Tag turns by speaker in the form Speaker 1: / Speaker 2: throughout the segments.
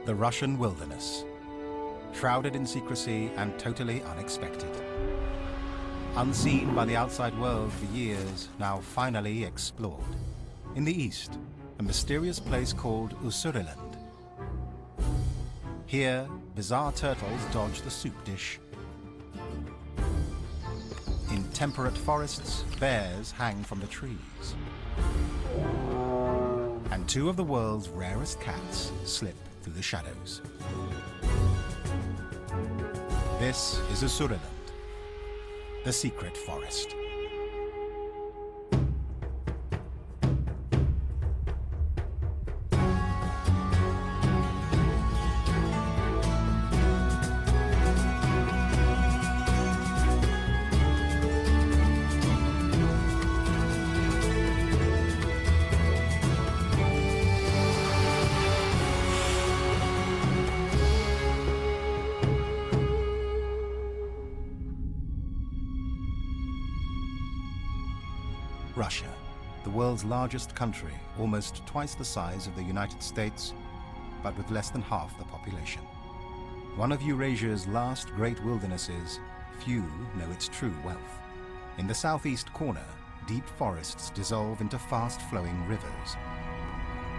Speaker 1: The Russian wilderness, shrouded in secrecy and totally unexpected. Unseen by the outside world for years, now finally explored. In the east, a mysterious place called Usuriland. Here, bizarre turtles dodge the soup dish. In temperate forests, bears hang from the trees. And two of the world's rarest cats slip through the shadows. This is Usuriland, the secret forest. Russia, the world's largest country, almost twice the size of the United States, but with less than half the population. One of Eurasia's last great wildernesses, few know its true wealth. In the southeast corner, deep forests dissolve into fast-flowing rivers.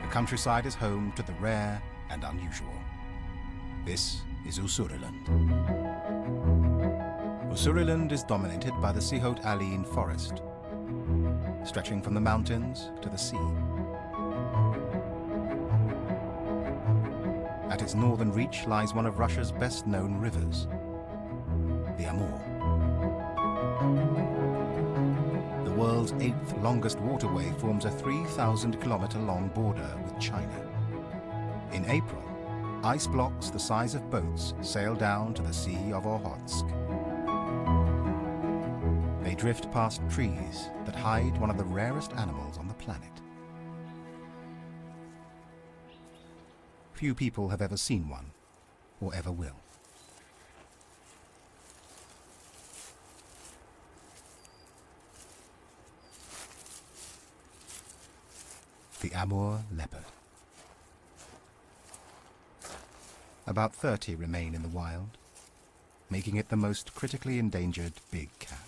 Speaker 1: The countryside is home to the rare and unusual. This is Usuriland. Usuriland is dominated by the Sihote-Alin forest, stretching from the mountains to the sea. At its northern reach lies one of Russia's best-known rivers, the Amur. The world's 8th longest waterway forms a 3,000-kilometer-long border with China. In April, ice blocks the size of boats sail down to the Sea of Okhotsk. They drift past trees that hide one of the rarest animals on the planet. Few people have ever seen one, or ever will. The Amur leopard. About 30 remain in the wild, making it the most critically endangered big cat.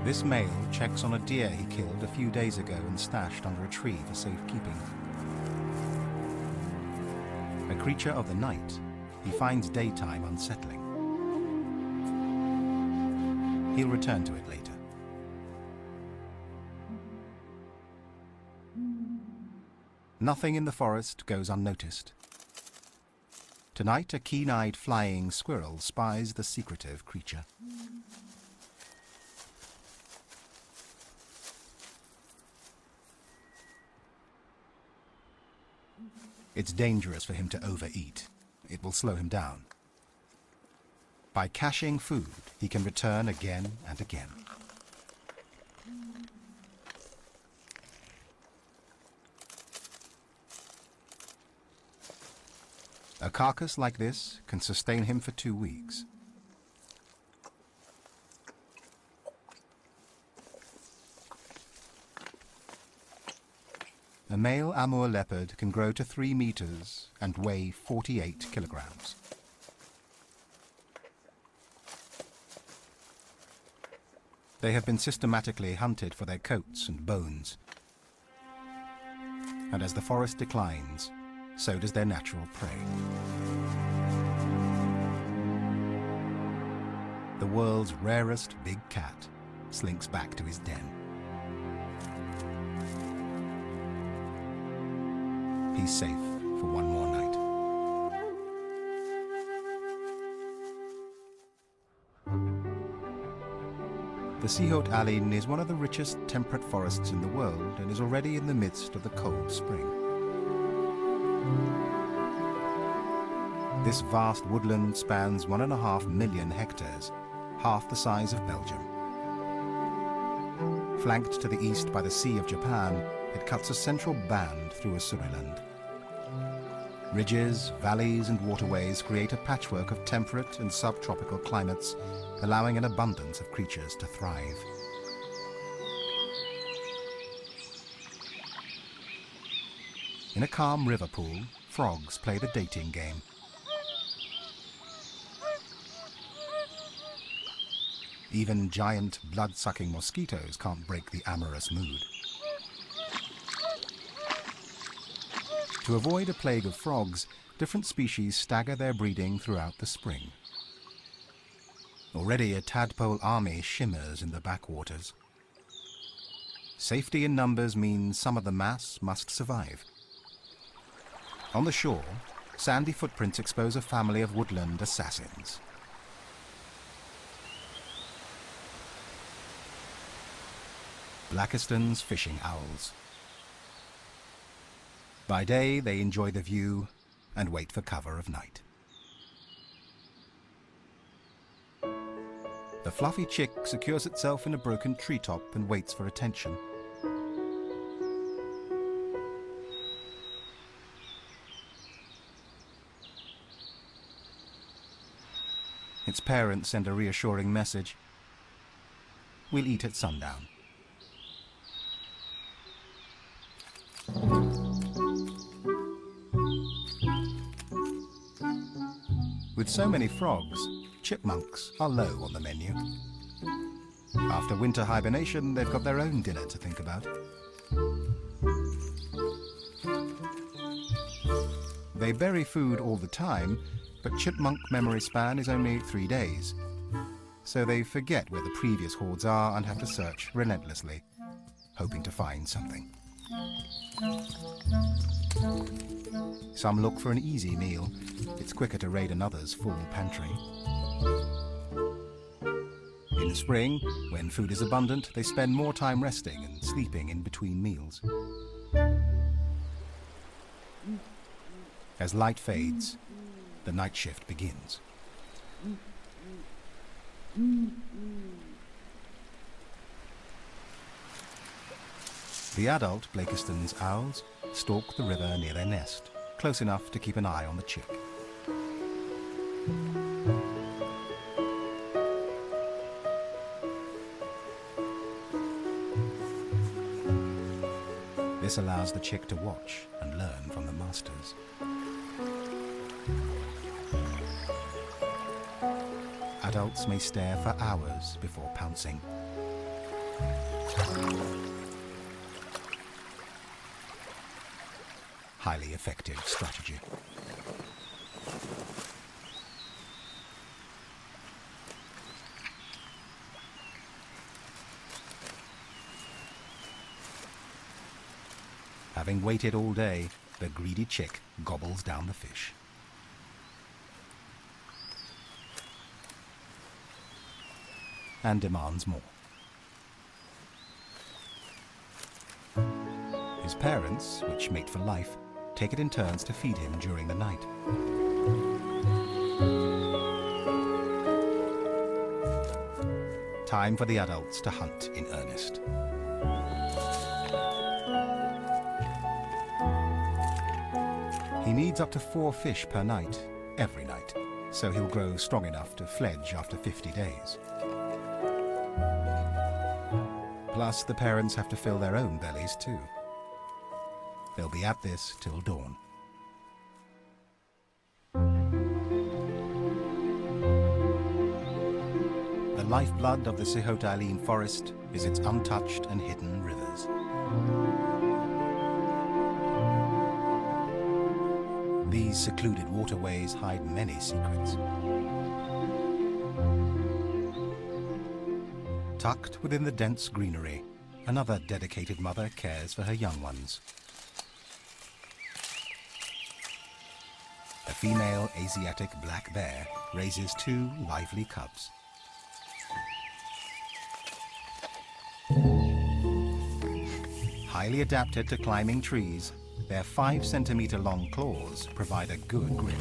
Speaker 1: This male checks on a deer he killed a few days ago and stashed under a tree for safekeeping. A creature of the night, he finds daytime unsettling. He'll return to it later. Nothing in the forest goes unnoticed. Tonight, a keen-eyed flying squirrel spies the secretive creature. It's dangerous for him to overeat. It will slow him down. By caching food, he can return again and again. A carcass like this can sustain him for 2 weeks. A male Amur leopard can grow to 3 meters and weigh 48 kilograms. They have been systematically hunted for their coats and bones. And as the forest declines, so does their natural prey. The world's rarest big cat slinks back to his den. He's safe for one more night. The Sihote-Alin is one of the richest temperate forests in the world and is already in the midst of the cold spring. This vast woodland spans 1.5 million hectares, half the size of Belgium. Flanked to the east by the Sea of Japan, it cuts a central band through Usuriland. Ridges, valleys, and waterways create a patchwork of temperate and subtropical climates, allowing an abundance of creatures to thrive. In a calm river pool, frogs play the dating game. Even giant, blood-sucking mosquitoes can't break the amorous mood. To avoid a plague of frogs, different species stagger their breeding throughout the spring. Already a tadpole army shimmers in the backwaters. Safety in numbers means some of the mass must survive. On the shore, sandy footprints expose a family of woodland assassins. Blakiston's fishing owls. By day, they enjoy the view and wait for cover of night. The fluffy chick secures itself in a broken treetop and waits for attention. Its parents send a reassuring message. We'll eat at sundown. With so many frogs, chipmunks are low on the menu. After winter hibernation, they've got their own dinner to think about. They bury food all the time, but chipmunk memory span is only 3 days. So they forget where the previous hoards are and have to search relentlessly, hoping to find something. Some look for an easy meal. It's quicker to raid another's full pantry. In spring, when food is abundant, they spend more time resting and sleeping in between meals. As light fades, the night shift begins. The adult Blakiston's owls stalk the river near their nest, close enough to keep an eye on the chick. This allows the chick to watch and learn from the masters. Adults may stare for hours before pouncing. Highly effective strategy. Having waited all day, the greedy chick gobbles down the fish. And demands more. His parents, which mate for life, take it in turns to feed him during the night. Time for the adults to hunt in earnest. He needs up to 4 fish per night, every night, so he'll grow strong enough to fledge after 50 days. Plus, the parents have to fill their own bellies too. They'll be at this till dawn. The lifeblood of the Sihota-Alin forest is its untouched and hidden rivers. These secluded waterways hide many secrets. Tucked within the dense greenery, another dedicated mother cares for her young ones. A female Asiatic black bear raises 2 lively cubs. Highly adapted to climbing trees, their 5-centimeter-long claws provide a good grip.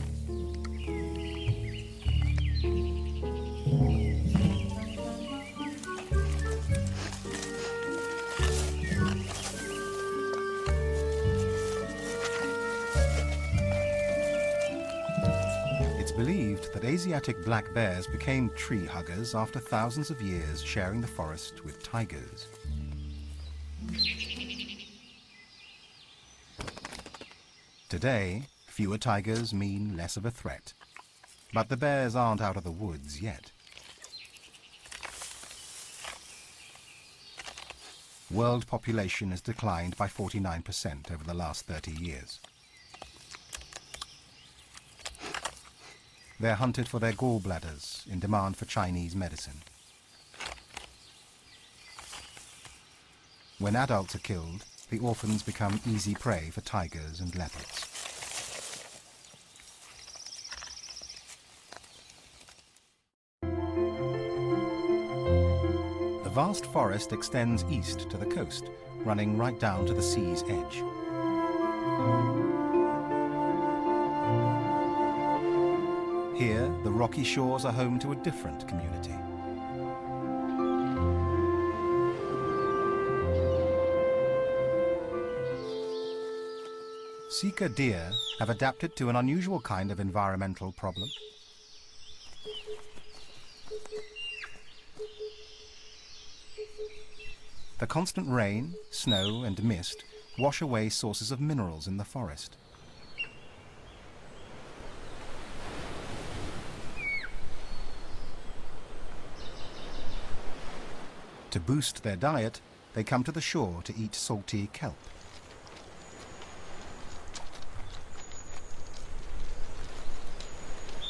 Speaker 1: Asiatic black bears became tree huggers after thousands of years sharing the forest with tigers. Today, fewer tigers mean less of a threat. But the bears aren't out of the woods yet. World population has declined by 49% over the last 30 years. They're hunted for their gallbladders in demand for Chinese medicine. When adults are killed, the orphans become easy prey for tigers and leopards. The vast forest extends east to the coast, running right down to the sea's edge. Here, the rocky shores are home to a different community. Sika deer have adapted to an unusual kind of environmental problem. The constant rain, snow, and mist wash away sources of minerals in the forest. To boost their diet, they come to the shore to eat salty kelp.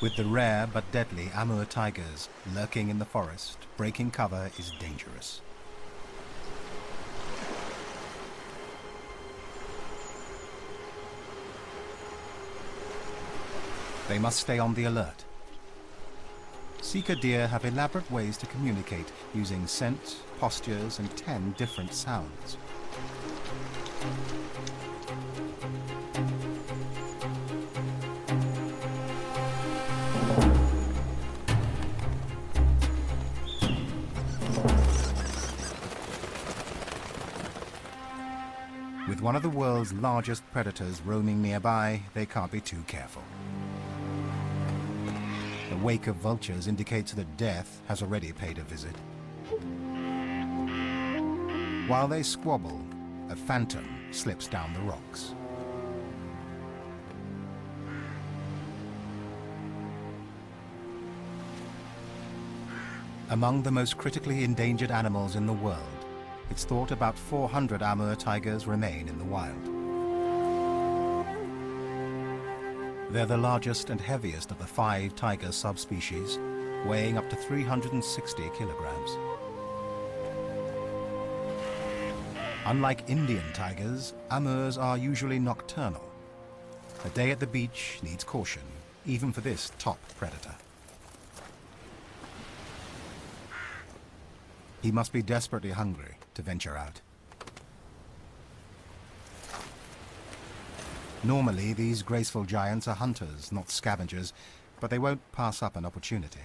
Speaker 1: With the rare but deadly Amur tigers lurking in the forest, breaking cover is dangerous. They must stay on the alert. Sika deer have elaborate ways to communicate using scent, postures, and 10 different sounds. With one of the world's largest predators roaming nearby, they can't be too careful. The wake of vultures indicates that death has already paid a visit. While they squabble, a phantom slips down the rocks. Among the most critically endangered animals in the world, it's thought about 400 Amur tigers remain in the wild. They're the largest and heaviest of the 5 tiger subspecies, weighing up to 360 kilograms. Unlike Indian tigers, Amurs are usually nocturnal. A day at the beach needs caution, even for this top predator. He must be desperately hungry to venture out. Normally, these graceful giants are hunters, not scavengers, but they won't pass up an opportunity.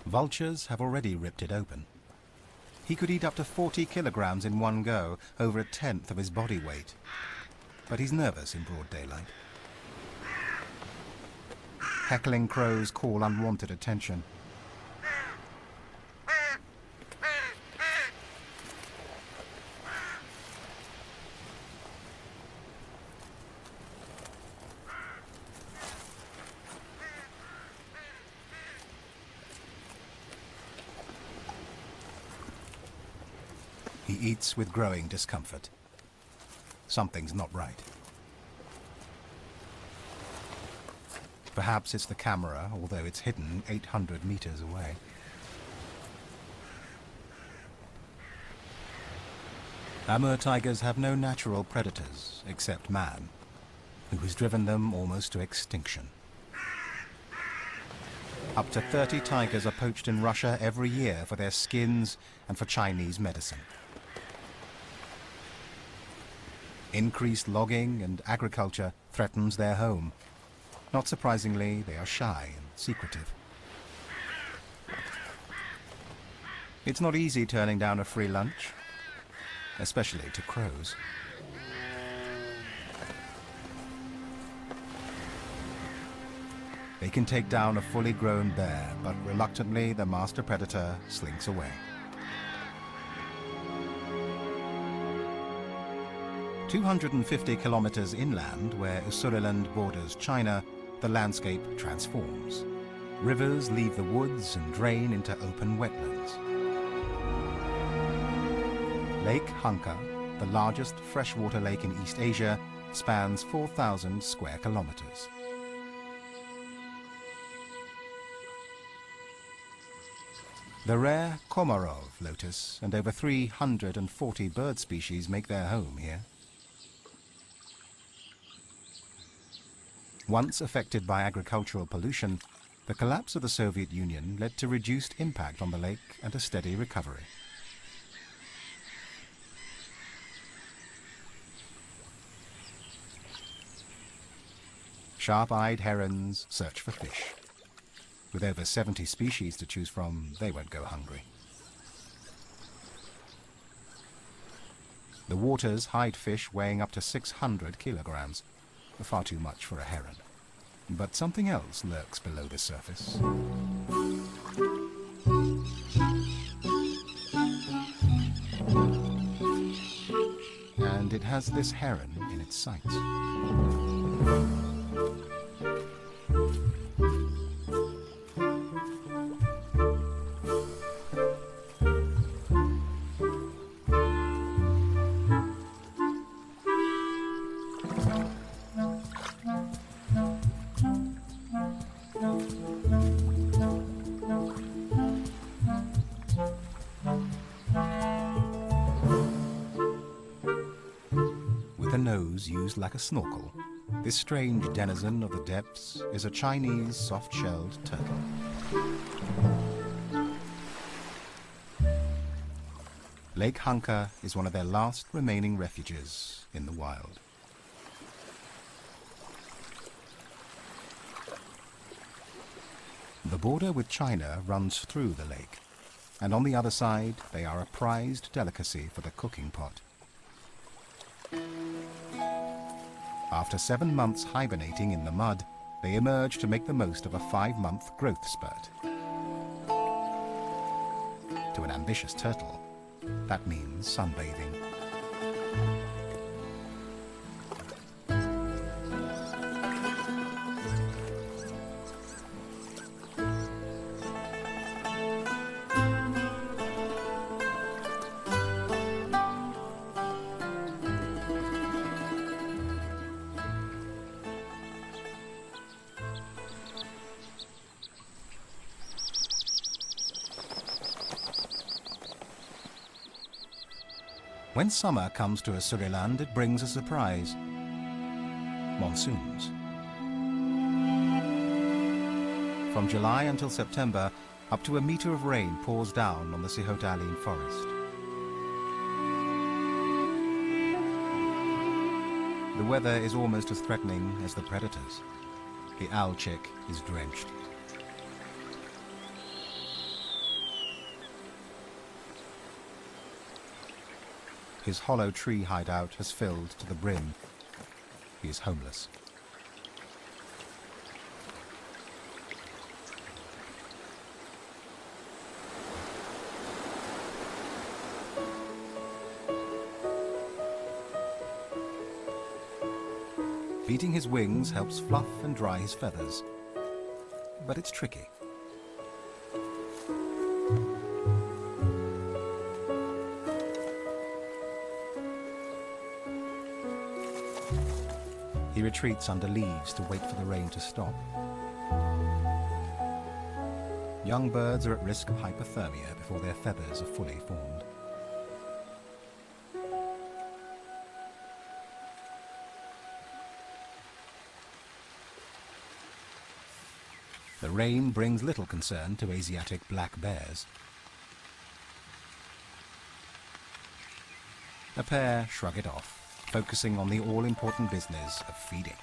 Speaker 1: Vultures have already ripped it open. He could eat up to 40 kilograms in one go, over 1/10 of his body weight. But he's nervous in broad daylight. Heckling crows call unwanted attention. He eats with growing discomfort. Something's not right. Perhaps it's the camera, although it's hidden 800 meters away. Amur tigers have no natural predators, except man, who has driven them almost to extinction. Up to 30 tigers are poached in Russia every year for their skins and for Chinese medicine. Increased logging and agriculture threatens their home. Not surprisingly, they are shy and secretive. It's not easy turning down a free lunch, especially to crows. They can take down a fully grown bear, but reluctantly the master predator slinks away. 250 kilometers inland, where Ussuriland borders China, the landscape transforms. Rivers leave the woods and drain into open wetlands. Lake Hanka, the largest freshwater lake in East Asia, spans 4,000 square kilometers. The rare Komarov lotus and over 340 bird species make their home here. Once affected by agricultural pollution, the collapse of the Soviet Union led to reduced impact on the lake and a steady recovery. Sharp-eyed herons search for fish. With over 70 species to choose from, they won't go hungry. The waters hide fish weighing up to 600 kilograms, far too much for a heron. But something else lurks below the surface. And it has this heron in its sights. Used like a snorkel, this strange denizen of the depths is a Chinese soft-shelled turtle. Lake Hanka is one of their last remaining refuges in the wild. The border with China runs through the lake, and on the other side they are a prized delicacy for the cooking pot. After 7 months hibernating in the mud, they emerge to make the most of a 5-month growth spurt. To an ambitious turtle, that means sunbathing. When summer comes to Ussuriland, it brings a surprise. Monsoons. From July until September, up to a meter of rain pours down on the Sihota-Alin forest. The weather is almost as threatening as the predators. The owl chick is drenched. His hollow tree hideout has filled to the brim. He is homeless. Beating his wings helps fluff and dry his feathers, but it's tricky. He retreats under leaves to wait for the rain to stop. Young birds are at risk of hypothermia before their feathers are fully formed. The rain brings little concern to Asiatic black bears. A pair shrug it off, focusing on the all-important business of feeding.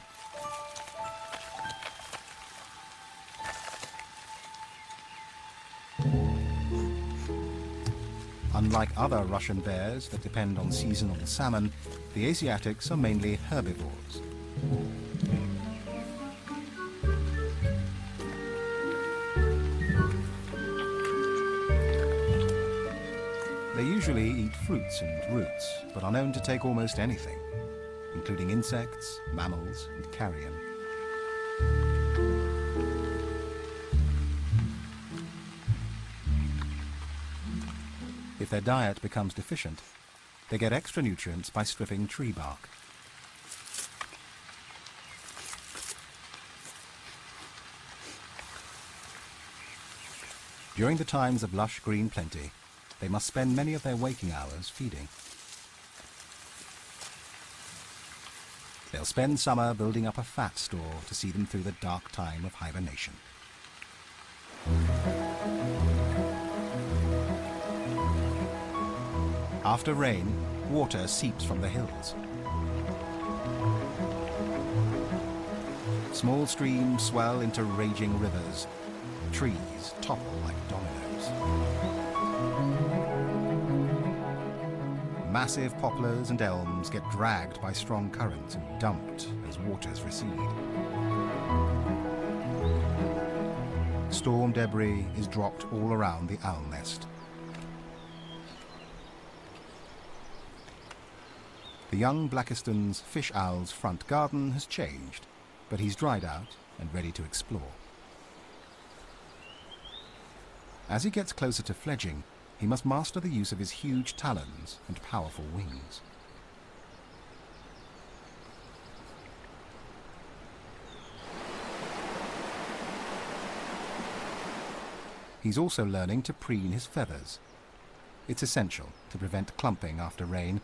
Speaker 1: Unlike other Russian bears that depend on seasonal salmon, the Asiatics are mainly herbivores. usually eat fruits and roots, but are known to take almost anything, including insects, mammals, and carrion. If their diet becomes deficient, they get extra nutrients by stripping tree bark. During the times of lush green plenty, they must spend many of their waking hours feeding. They'll spend summer building up a fat store to see them through the dark time of hibernation. After rain, water seeps from the hills. Small streams swell into raging rivers. Trees topple like dominoes. Massive poplars and elms get dragged by strong currents and dumped as waters recede. Storm debris is dropped all around the owl nest. The young Blakiston's fish owl's front garden has changed, but he's dried out and ready to explore. As he gets closer to fledging, he must master the use of his huge talons and powerful wings. He's also learning to preen his feathers. It's essential to prevent clumping after rain,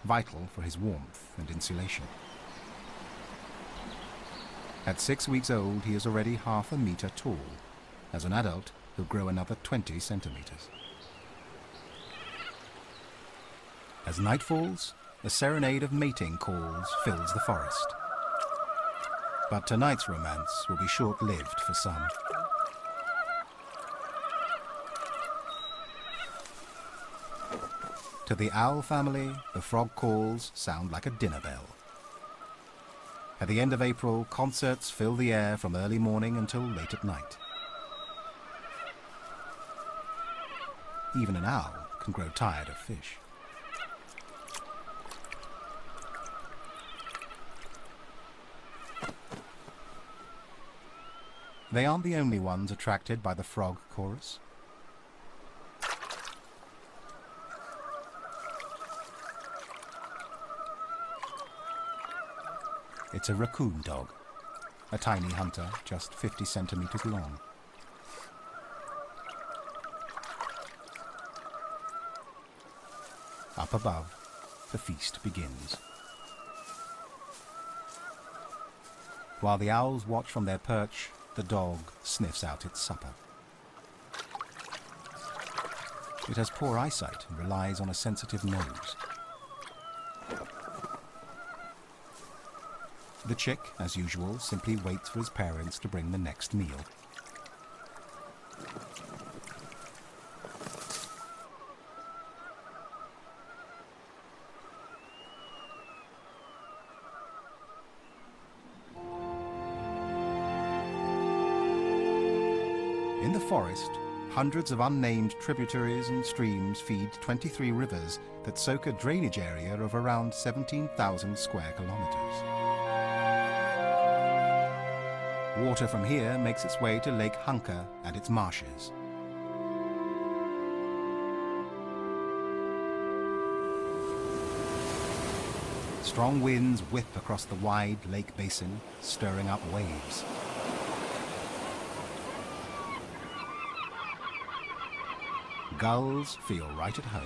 Speaker 1: vital for his warmth and insulation. At 6 weeks old, he is already half a meter tall. As an adult, he'll grow another 20 centimeters. As night falls, a serenade of mating calls fills the forest. But tonight's romance will be short-lived for some. To the owl family, the frog calls sound like a dinner bell. At the end of April, concerts fill the air from early morning until late at night. Even an owl can grow tired of fish. They aren't the only ones attracted by the frog chorus. It's a raccoon dog, a tiny hunter just 50 centimeters long. Up above, the feast begins. While the owls watch from their perch, the dog sniffs out its supper. It has poor eyesight and relies on a sensitive nose. The chick, as usual, simply waits for his parents to bring the next meal. In the forest, hundreds of unnamed tributaries and streams feed 23 rivers that soak a drainage area of around 17,000 square kilometers. Water from here makes its way to Lake Hunker and its marshes. Strong winds whip across the wide lake basin, stirring up waves. Gulls feel right at home.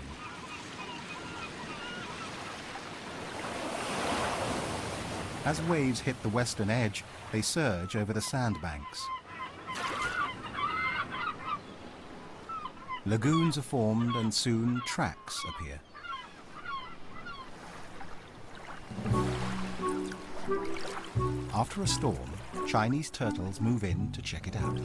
Speaker 1: As waves hit the western edge, they surge over the sandbanks. Lagoons are formed and soon tracks appear. After a storm, Chinese turtles move in to check it out.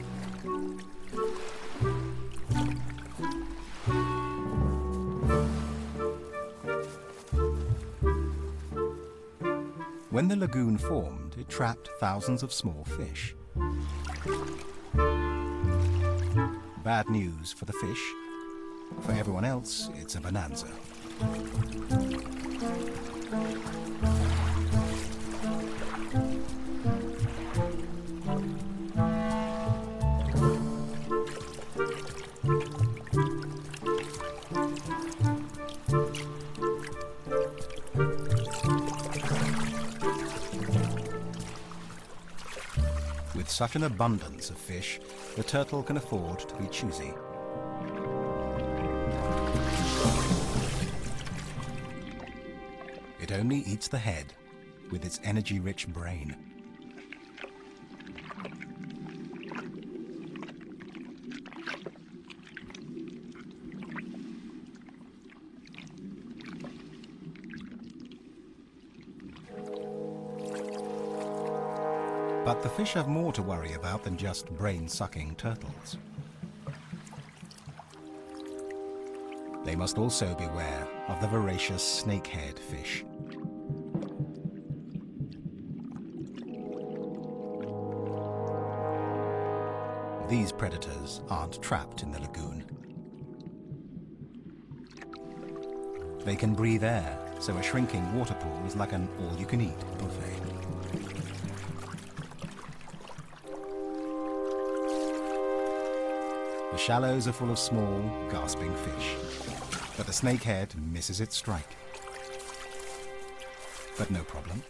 Speaker 1: When the lagoon formed, it trapped thousands of small fish. Bad news for the fish. For everyone else, it's a bonanza. With such an abundance of fish, the turtle can afford to be choosy. It only eats the head with its energy-rich brain. But the fish have more to worry about than just brain-sucking turtles. They must also beware of the voracious snakehead fish. These predators aren't trapped in the lagoon. They can breathe air, so a shrinking water pool is like an all-you-can-eat buffet. The shallows are full of small, gasping fish, but the snakehead misses its strike. But no problem.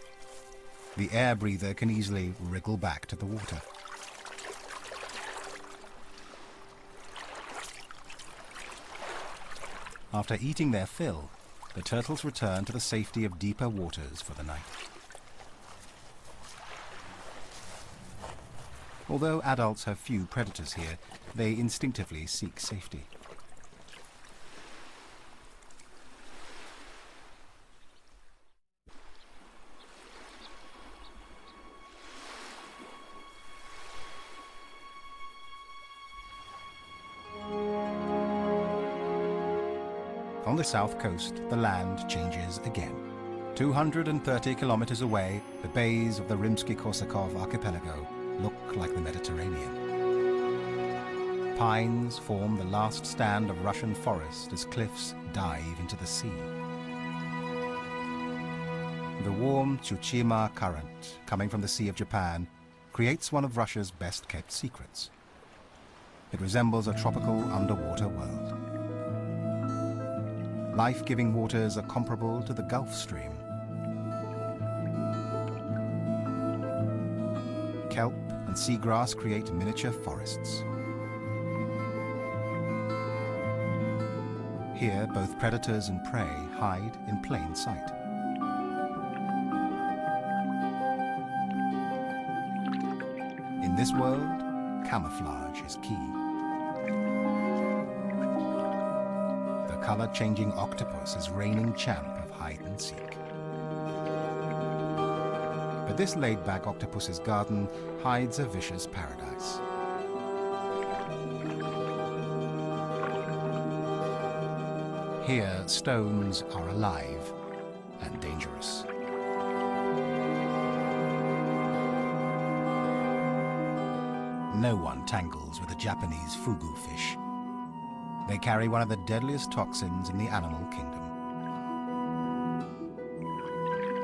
Speaker 1: The air breather can easily wriggle back to the water. After eating their fill, the turtles return to the safety of deeper waters for the night. Although adults have few predators here, they instinctively seek safety. On the south coast, the land changes again. 230 kilometers away, the bays of the Rimsky-Korsakov archipelago look like the Mediterranean. Pines form the last stand of Russian forest as cliffs dive into the sea. The warm Tsushima current, coming from the Sea of Japan, creates one of Russia's best-kept secrets. It resembles a tropical underwater world. Life-giving waters are comparable to the Gulf Stream. Kelp and seagrass create miniature forests. Here, both predators and prey hide in plain sight. In this world, camouflage is key. The color-changing octopus is reigning champ of hide and seek. But this laid-back octopus's garden hides a vicious paradise. Here, stones are alive and dangerous. No one tangles with a Japanese fugu fish. They carry one of the deadliest toxins in the animal kingdom.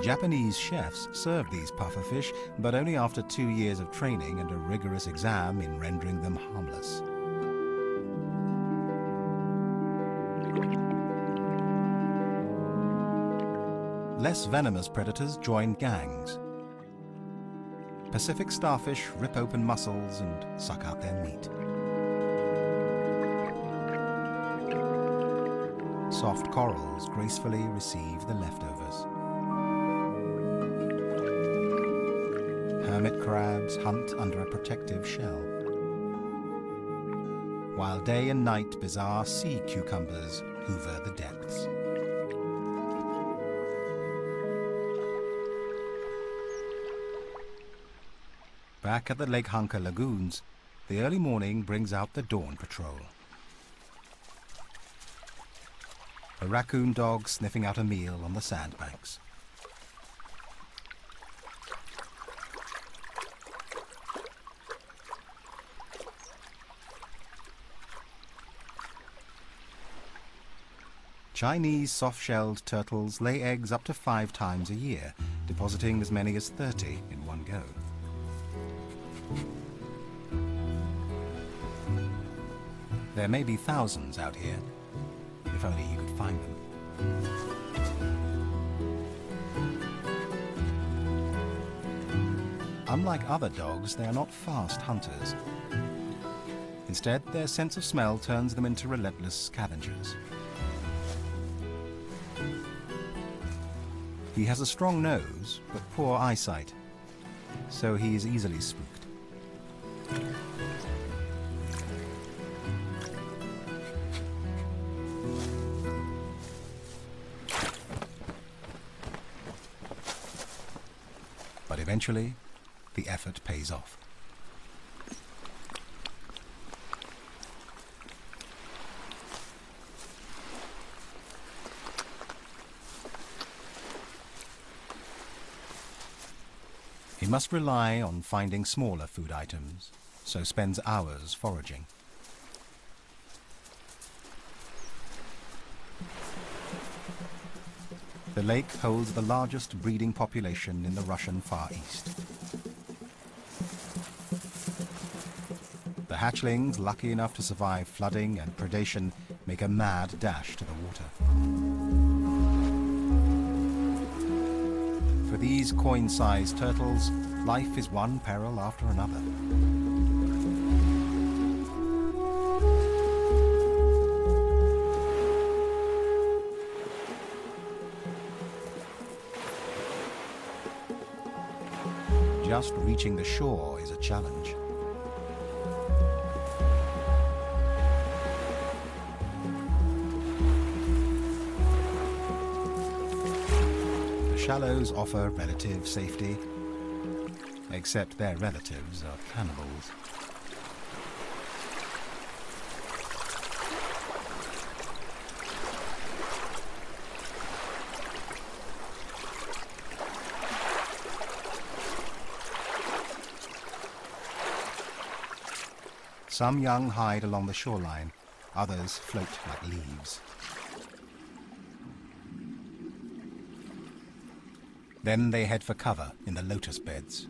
Speaker 1: Japanese chefs serve these pufferfish, but only after 2 years of training and a rigorous exam in rendering them harmless. Less venomous predators join gangs. Pacific starfish rip open mussels and suck out their meat. Soft corals gracefully receive the leftovers. Hermit crabs hunt under a protective shell, while day and night bizarre sea cucumbers hoover the depths. Back at the Lake Hunker lagoons, the early morning brings out the dawn patrol. A raccoon dog sniffing out a meal on the sandbanks. Chinese soft-shelled turtles lay eggs up to 5 times a year, depositing as many as 30 in one go. There may be thousands out here, if only you could find them. Unlike other dogs, they are not fast hunters. Instead, their sense of smell turns them into relentless scavengers. He has a strong nose, but poor eyesight, so he is easily spooked. But eventually, the effort pays off. He must rely on finding smaller food items, so spends hours foraging. The lake holds the largest breeding population in the Russian Far East. The hatchlings, lucky enough to survive flooding and predation, make a mad dash to the water. For these coin-sized turtles, life is one peril after another. Just reaching the shore is a challenge. The shallows offer relative safety, except their relatives are cannibals. Some young hide along the shoreline, others float like leaves. Then they head for cover in the lotus beds.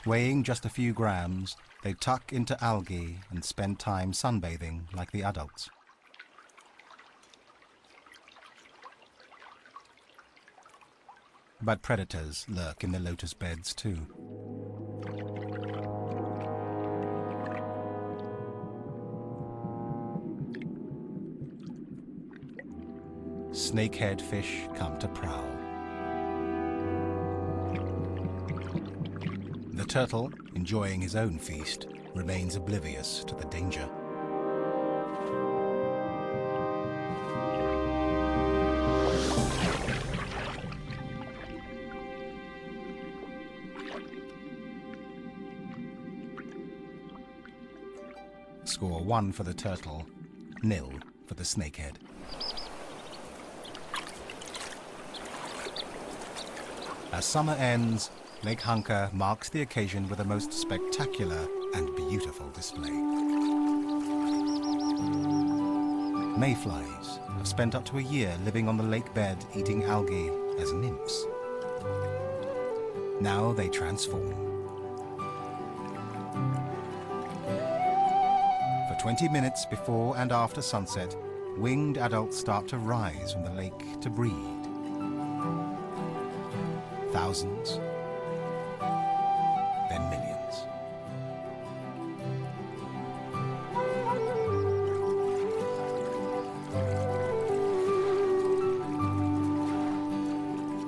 Speaker 1: Weighing just a few grams, they tuck into algae and spend time sunbathing like the adults. But predators lurk in the lotus beds too. Snakehead fish come to prowl. The turtle, enjoying his own feast, remains oblivious to the danger. Score 1 for the turtle, 0 for the snakehead. As summer ends, Lake Hunker marks the occasion with a most spectacular and beautiful display. Mayflies have spent up to a year living on the lake bed eating algae as nymphs. Now they transform. For 20 minutes before and after sunset, winged adults start to rise from the lake to breed. Thousands, then millions.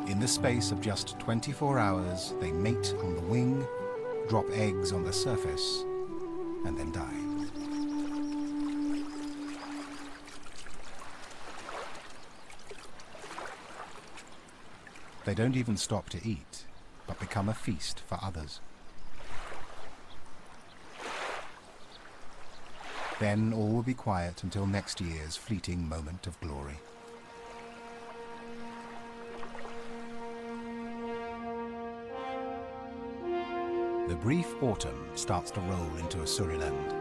Speaker 1: In the space of just 24 hours, they mate on the wing, drop eggs on the surface, and then die. They don't even stop to eat, but become a feast for others. Then all will be quiet until next year's fleeting moment of glory. The brief autumn starts to roll into Assuriland.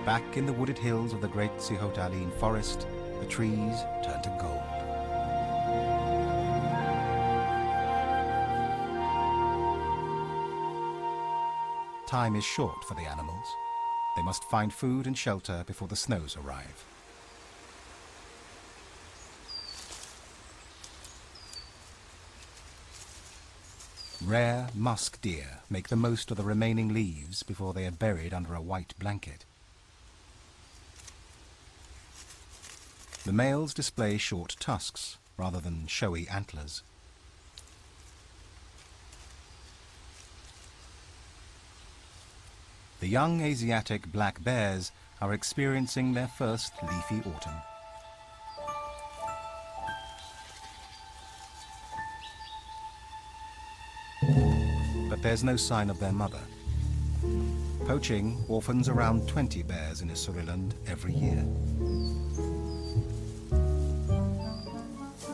Speaker 1: Back in the wooded hills of the great Sihot-Alin forest, the trees turn to gold. Time is short for the animals. They must find food and shelter before the snows arrive. Rare musk deer make the most of the remaining leaves before they are buried under a white blanket. The males display short tusks rather than showy antlers. The young Asiatic black bears are experiencing their first leafy autumn. But there's no sign of their mother. Poaching orphans around 20 bears in Isuriland every year.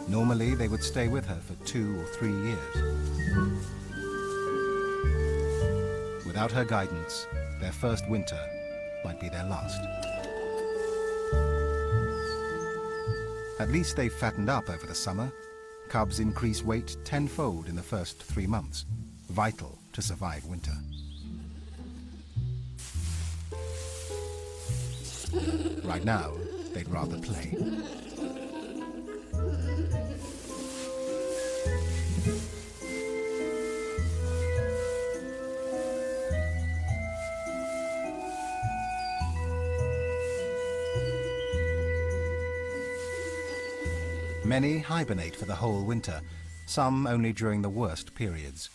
Speaker 1: Normally, they would stay with her for 2 or 3 years. Without her guidance, their first winter might be their last. At least they've fattened up over the summer. Cubs increase weight tenfold in the first 3 months, vital to survive winter. Right now, they'd rather play. Many hibernate for the whole winter, some only during the worst periods.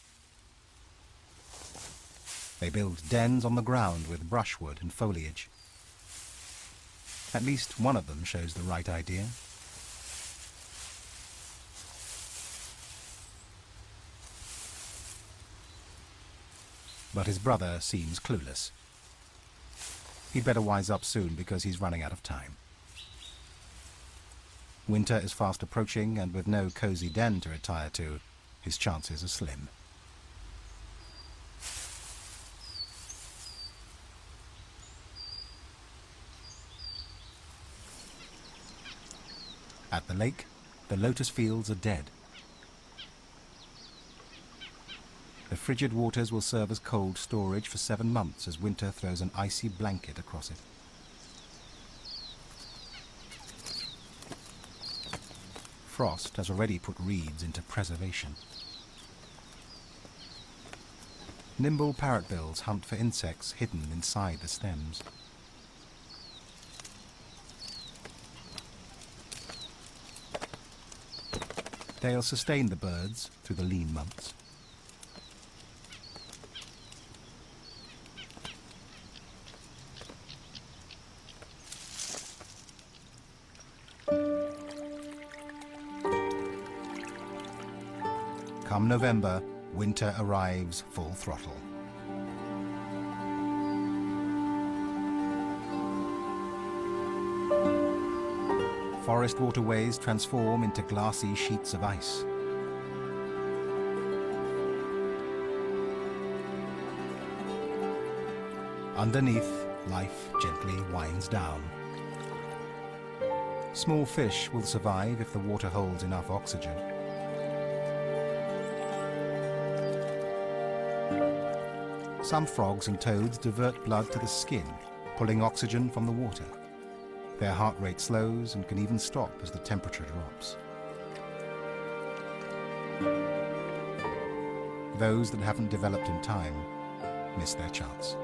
Speaker 1: They build dens on the ground with brushwood and foliage. At least one of them shows the right idea. But his brother seems clueless. He'd better wise up soon because he's running out of time. Winter is fast approaching, and with no cozy den to retire to, his chances are slim. At the lake, the lotus fields are dead. The frigid waters will serve as cold storage for 7 months as winter throws an icy blanket across it. Frost has already put reeds into preservation. Nimble parrotbills hunt for insects hidden inside the stems. They'll sustain the birds through the lean months. Come November, winter arrives full throttle. Forest waterways transform into glassy sheets of ice. Underneath, life gently winds down. Small fish will survive if the water holds enough oxygen. Some frogs and toads divert blood to the skin, pulling oxygen from the water. Their heart rate slows and can even stop as the temperature drops. Those that haven't developed in time miss their chance.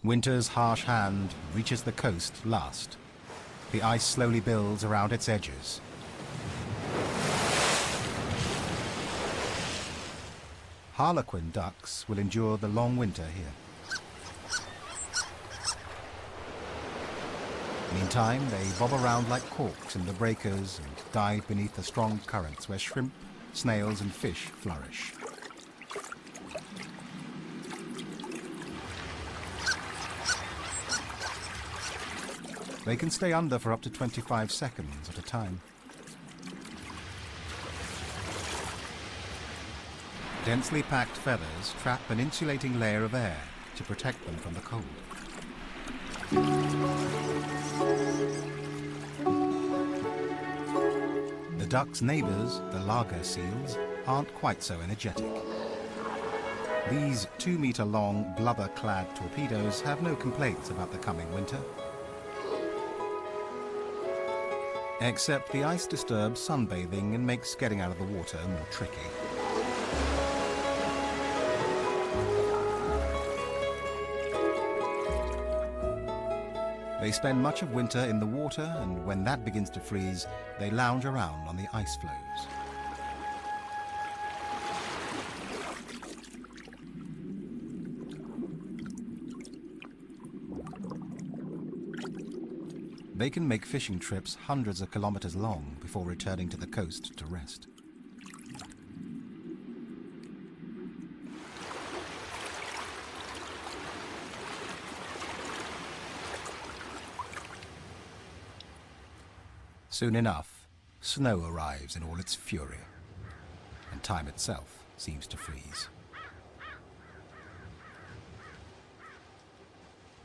Speaker 1: Winter's harsh hand reaches the coast last. The ice slowly builds around its edges. Harlequin ducks will endure the long winter here. Meantime, they bob around like corks in the breakers and dive beneath the strong currents where shrimp, snails and fish flourish. They can stay under for up to 25 seconds at a time. Densely packed feathers trap an insulating layer of air to protect them from the cold. The duck's neighbors, the lager seals, aren't quite so energetic. These 2-meter-long, blubber-clad torpedoes have no complaints about the coming winter. Except the ice disturbs sunbathing and makes getting out of the water more tricky. They spend much of winter in the water, and when that begins to freeze, they lounge around on the ice floes. They can make fishing trips hundreds of kilometers long before returning to the coast to rest. Soon enough, snow arrives in all its fury, and time itself seems to freeze.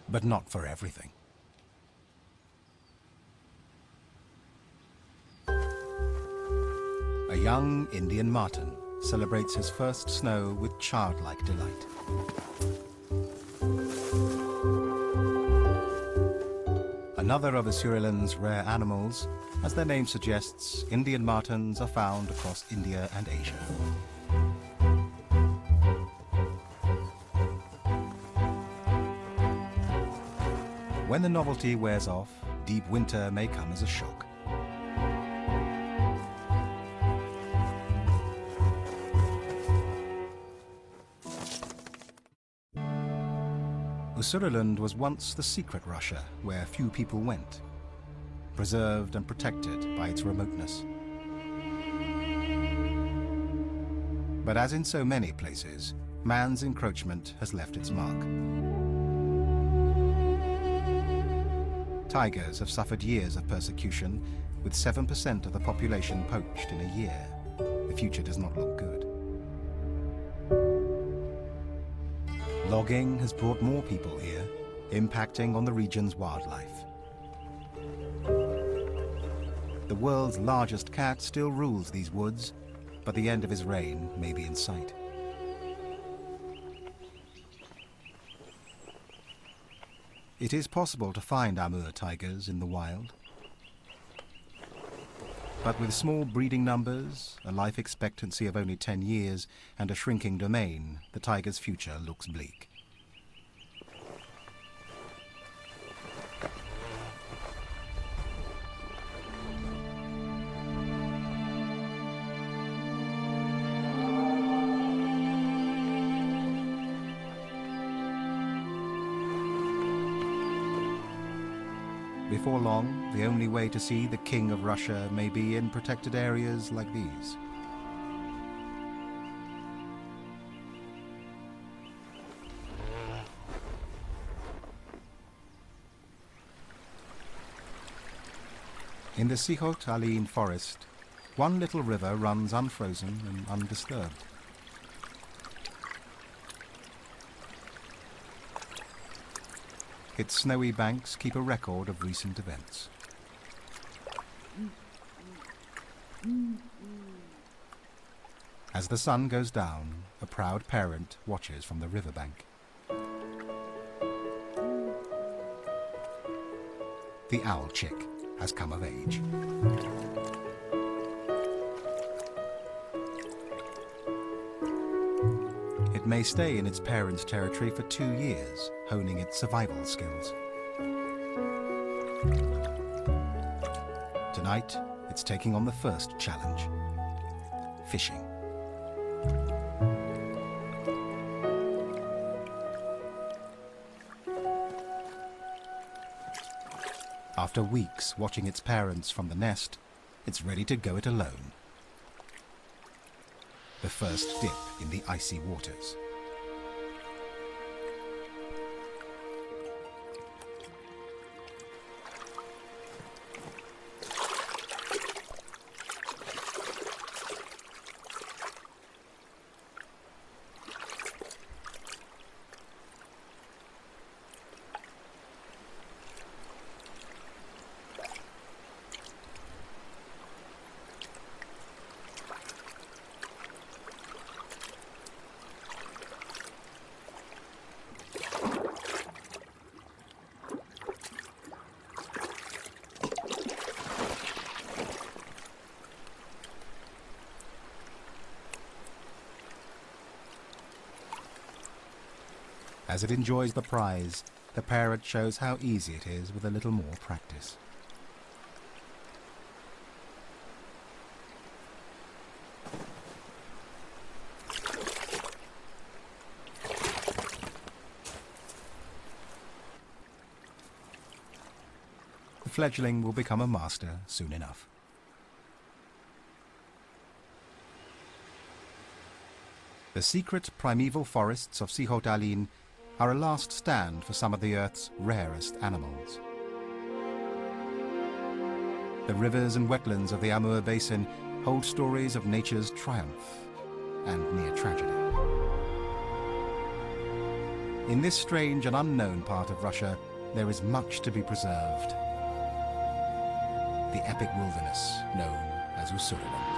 Speaker 1: But not for everything. A young Indian marten celebrates his first snow with childlike delight. Another of the Surinland's rare animals, as their name suggests, Indian martens are found across India and Asia. When the novelty wears off, deep winter may come as a shock. Surinland was once the secret Russia, where few people went, preserved and protected by its remoteness. But as in so many places, man's encroachment has left its mark. Tigers have suffered years of persecution, with 7% of the population poached in a year. The future does not look good. Logging has brought more people here, impacting on the region's wildlife. The world's largest cat still rules these woods, but the end of his reign may be in sight. It is possible to find Amur tigers in the wild. But with small breeding numbers, a life expectancy of only 10 years, and a shrinking domain, the tiger's future looks bleak. Before long, the only way to see the King of Russia may be in protected areas like these. In the Sikhot-Alin forest, one little river runs unfrozen and undisturbed. Its snowy banks keep a record of recent events. As the sun goes down, a proud parent watches from the riverbank. The owl chick has come of age. It may stay in its parents' territory for 2 years, honing its survival skills. Tonight, it's taking on the first challenge: fishing. After weeks watching its parents from the nest, it's ready to go it alone. The first dip in the icy waters. As it enjoys the prize, the parrot shows how easy it is with a little more practice. The fledgling will become a master soon enough. The secret primeval forests of Sihot Alin are a last stand for some of the Earth's rarest animals. The rivers and wetlands of the Amur Basin hold stories of nature's triumph and near tragedy. In this strange and unknown part of Russia, there is much to be preserved. The epic wilderness known as Ussuriland.